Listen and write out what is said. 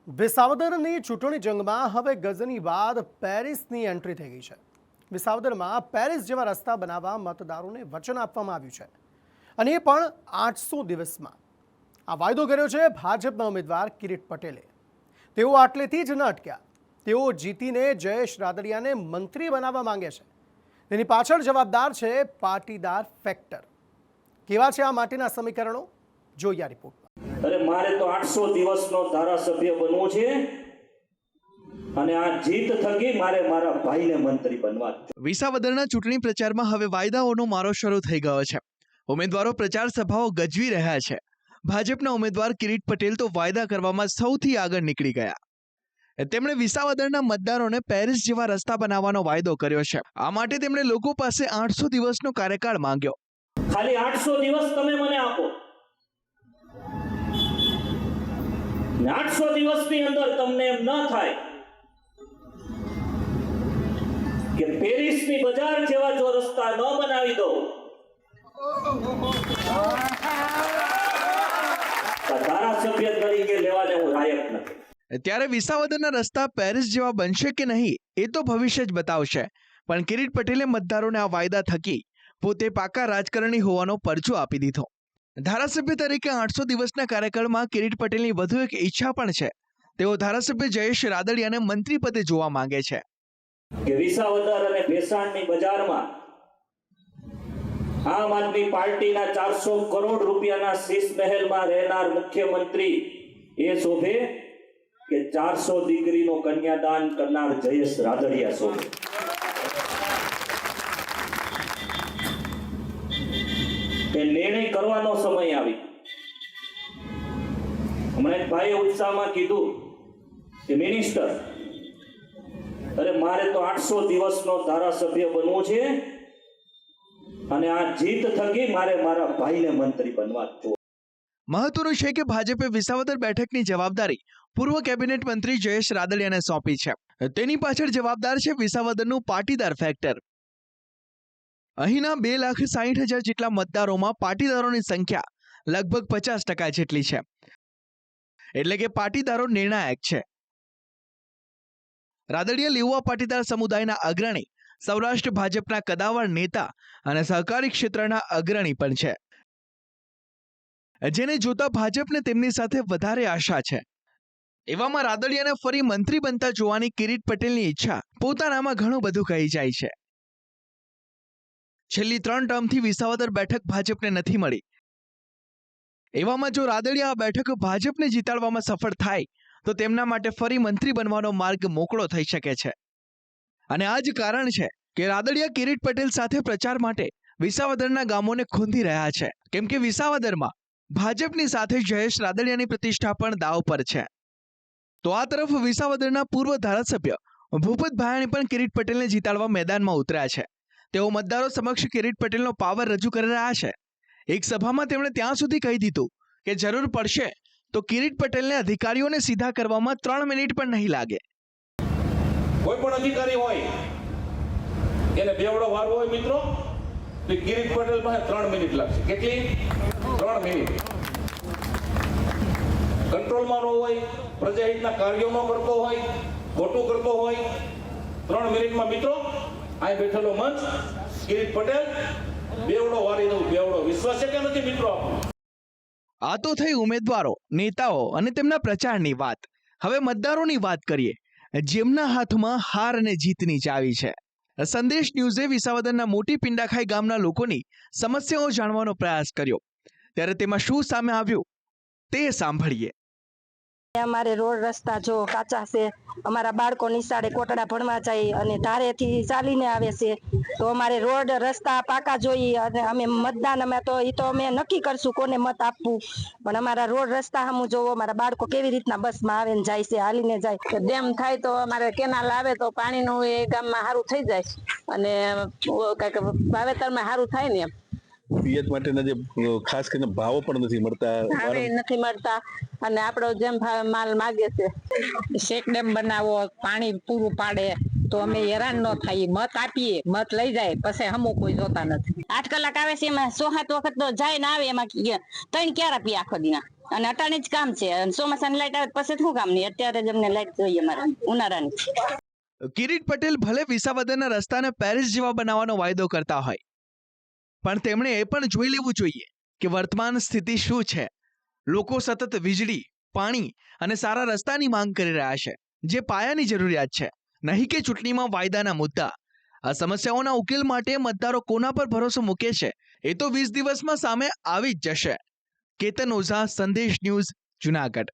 વિસાવદરની ચૂંટણી જંગમાં હવે ગઝની બાદ પેરિસની એન્ટ્રી થઈ ગઈ છે। વિસાવદરમાં પેરિસ જેવા રસ્તા બનાવવા મતદારોને વચન આપવામાં આવ્યું છે અને એ પણ 800 દિવસમાં। આ વાયદો કર્યો છે ભાજપના ઉમેદવાર કિરીટ પટેલે। તેઓ આટલેથી જ ન અટક્યા, તેઓ જીતીને જયેશ રાદડિયાને મંત્રી બનાવવા માંગે છે। તેની પાછળ જવાબદાર છે પાટીદાર ફેક્ટર। કેવા છે આ માટેના સમીકરણો, જોઈએ આ રિપોર્ટમાં। અરે મારે તો 800 દિવસનો ધારાસભ્ય બનવું છે અને આ જીત થકી મારે મારા ભાઈને મંત્રી બનવા છે। વિસાવદરના ચૂંટણી પ્રચારમાં હવે વાયદાઓનો મારો શરૂ થઈ ગયો છે। ઉમેદવારો પ્રચાર સભાઓ ગજવી રહ્યા છે। ભાજપના ઉમેદવાર કિરીટ પટેલ તો વાયદા કરવામાં સૌથી આગળ નીકળી ગયા। તેમણે વિસાવદરના મતદારોને પેરિસ જેવા રસ્તા બનાવવાનો વાયદો કર્યો છે। આ માટે તેમણે લોકો પાસે 800 દિવસનો કાર્યકાળ માંગ્યો। ખાલી 800 દિવસ તમે મને આપો, 800 દિવસની અંદર તમને એમ ન થાય કે પેરિસની બજાર જેવા જો રસ્તા ન બનાવી દો તો ધારાસભ્ય તરીકે લેવાને હું લાયક નથી। ત્યારે વિસાવદરના રસ્તા પેરિસ જેવા બનશે કે નહીં એ તો ભવિષ્ય જ બતાવશે, પણ કિરીટ પટેલે મતદારોને આ વાયદા થકી પોતે પાકા રાજકારણી હોવાનો પરચો આપી દીધો। ધારાસભ્ય તરીકે 800 દિવસના કાર્યકાળમાં કિરીટ પટેલની વધુ એક ઈચ્છા પણ છે। તેઓ ધારાસભ્ય જયેશ રાદડિયાને મંત્રી પદે જોવા માંગે છે કે વિસાવદર અને ભેસાણની બજારમાં આમ આદમી પાર્ટીના 400 કરોડ રૂપિયાના શીશ મહેલમાં રહેનાર મુખ્યમંત્રી એ શોભે કે 400 દીકરીનો કન્યાદાન કરનાર જયેશ રાદડિયા શોભે। એ નિર્ણય કરવાનો સમય આવી। હમણાં એક ભાઈએ ઉત્સાહમાં કીધું કે મિનિસ્ટર, અરે મારે તો 800 દિવસનો ધારાસભ્ય બનવું છે અને આ જીત થકી મારે મારા ભાઈને મંત્રી બનવા છે। મહત્વનું છે કે ભાજપે વિસાવદર બેઠકની જવાબદારી પૂર્વ કેબિનેટ મંત્રી જયેશ રાદડિયાને સોંપી છે। તેની પાછળ જવાબદાર છે વિસાવદરનું પાટીદાર ફેક્ટર। અહીંના 2,60,000 જેટલા મતદારોમાં પાટીદારોની સંખ્યા લગભગ 50% જેટલી છે, એટલે કે પાટીદારો નિર્ણાયક છે। રાદડિયા લેઉવા પાટીદાર સમુદાયના અગ્રણી, સૌરાષ્ટ્ર ભાજપના કદાવર નેતા અને સહકારી ક્ષેત્રના અગ્રણી પણ છે, જેને જોતા ભાજપને તેમની સાથે વધારે આશા છે। એવામાં રાદડિયાને ફરી મંત્રી બનતા જોવાની કિરીટ પટેલની ઈચ્છા પોતાનામાં ઘણું બધું કહી જાય છે। છેલ્લી 3 ટર્મથી વિસાવદર બેઠક ભાજપને નથી મળી। એવામાં જો રાદડિયા આ બેઠક ભાજપને જીતાડવામાં સફળ થાય તો તેમના માટે ફરી મંત્રી બનવાનો માર્ગ મોકળો થઈ શકે છે। અને આ જ કારણ છે કે રાદડિયા કિરીટ પટેલ સાથે પ્રચાર માટે વિસાવદરના ગામોને ખૂંદી રહ્યા છે, કેમ કે વિસાવદરમાં ભાજપની સાથે જયેશ રાદડિયાની પ્રતિષ્ઠા પણ દાવ પર છે। તો આ તરફ વિસાવદરના પૂર્વ ધારાસભ્ય ભૂપત ભાયાણી પણ કિરીટ પટેલને જીતાડવા મેદાનમાં ઉતર્યા છે। તેઓ મતદારો સમક્ષ કિરીટ પટેલનો પાવર રજૂ કરી રહ્યા છે। એક સભામાં તેમણે ત્યાં સુધી કહી દીધું કે જરૂર પડશે તો કિરીટ પટેલને અધિકારીઓને સીધા કરવામાં 3 મિનિટ પણ નહીં લાગે। કોઈ પણ અધિકારી હોય એને બેવડો વારવો હોય મિત્રો, તો કિરીટ પટેલ પાસે 3 મિનિટ લાગશે। કેટલી? 3 મિનિટ। કંટ્રોલમાં ન હોય, પ્રજાહિતના કાર્યો ન કરતો હોય, ખોટું કરતો હોય, 3 મિનિટમાં મિત્રો અહીં બેઠેલો મંચ કિરીટ પટેલ બેવડો વારી દઉં। બેવડો વિશ્વાસ છે કે નથી મિત્રો? આ તો થઈ ઉમેદવારો, નેતાઓ અને તેમના પ્રચારની વાત। હવે મતદારોની વાત કરીએ, જેમના હાથમાં હાર અને જીતની ચાવી છે। સંદેશ ન્યૂઝે વિસાવદરના મોટી પિંડાખાઈ ગામના લોકોની સમસ્યાઓ જાણવાનો પ્રયાસ કર્યો, ત્યારે તેમાં શું સામે આવ્યું તે સાંભળીએ। અમારે રોડ રસ્તા જો કાચા છે, અમારા બાળકો નિશાળે કોટડા ભણવા જાય અને ધારેથી ચાલીને આવે છે, તો અમારે રોડ રસ્તા પાકા જોઈએ અને અમે મતદાન અમે તો એ તો અમે નક્કી કરશું કોને મત આપવું, પણ અમારા રોડ રસ્તા સામું જોવો, અમારા બાળકો કેવી રીતના બસમાં આવે ને જાય છે, હાલીને જાય। ડેમ થાય તો અમારે કેનાલ આવે તો પાણીનું એ ગામમાં સારું થઈ જાય અને કઈક વાવેતરમાં સારું થાય ને એમ। પિયત માટેના જે ખાસ કરીને ભાવો પણ નથી મળતા, ભાવે નથી મળતા અને આપણો જેમ ભાવે માલ માગે છે। શેક ડેમ બનાવો, પાણી પૂરું પાડે તો અમે હેરાન ન થાય, મત આપીએ, મત લઈ જાય પછી હમું કોઈ જોતા નથી। 8 કલાક આવે છે, એમાં 6-7 વખત તો જાય ને આવે, એમાં 3 ક્યારે આપીએ આખો દિના? અને અટાણે જ કામ છે. અને ચોમાસાની લાઈટ આવે પછી શું કામ નહીં, અત્યારે જ અમને લાઈટ જોઈએ અમારે ઉનાળાની. કિરીટ પટેલ ભલે વિસાવદરના રસ્તાને પેરિસ જેવા બનાવવાનો વાયદો કરતા હોય, પણ તેમણે એ પણ જોઈ લેવું જોઈએ કે વર્તમાન સ્થિતિ શું છે. લોકો સતત વીજળી, પાણી અને સારા રસ્તાની માંગ કરી રહ્યા છે, જે પાયાની જરૂરિયાત છે, નહીં કે ચૂંટણીમાં વાયદાના મુદ્દા. આ સમસ્યાઓના ઉકેલ માટે મતદારો કોના પર ભરોસો મૂકે છે એ તો 20 દિવસમાં સામે આવી જ જશે. કેતન ઓઝા, સંદેશ ન્યૂઝ, જુનાગઢ.